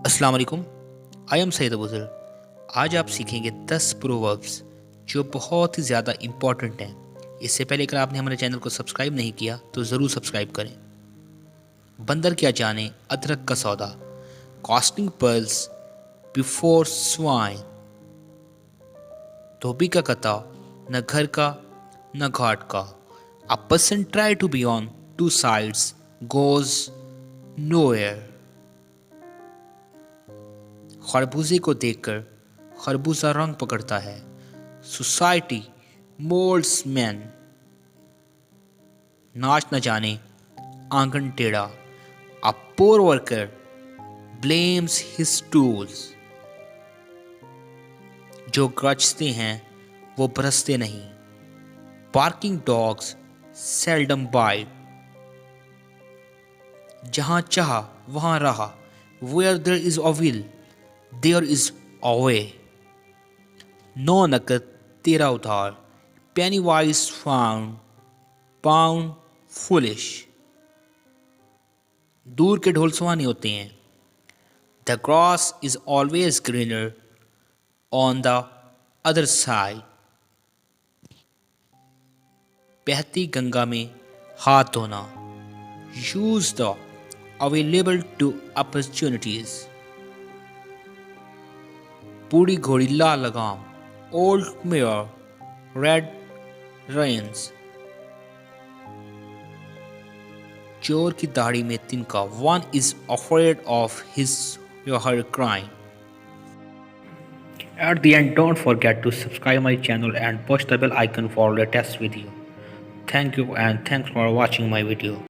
अस्सलाम वालेकुम। I am Syed Abuzar. आज आप सीखेंगे 10 प्रोवर्ब्स जो बहुत ही ज़्यादा इम्पॉर्टेंट हैं। इससे पहले अगर आपने हमारे चैनल को सब्सक्राइब नहीं किया तो ज़रूर सब्सक्राइब करें। बंदर क्या जाने अदरक का सौदा, कॉस्टिंग पर्ल्स बिफोर स्वाइन। धोबी का कता, न घर का न घाट का। A person try to be on two sides goes nowhere. खरबूजे को देखकर खरबूजा रंग पकड़ता है। Society moulds man. नाच न जाने आंगन टेढ़ा। A poor worker blames his tools. जो गरजते हैं वो बरसते नहीं। Barking dogs seldom bite. जहां चाहा वहां रहा। Where there is a will there is अ वे। नौ नकद तेरा उधार। Penny wise found pound foolish. दूर के ढोल सुहाने होते हैं। The grass is always greener on the other side. बहती गंगा में हाथ धोना। Use the available to opportunities. बूढ़ी घोड़ी लाल लगाम। Old mare red reins. चोर की दाढ़ी में तिनका। One is afraid of his or her crime. At the end, don't forget to subscribe my channel and push the bell icon for latest video. Thank you and thanks for watching my video.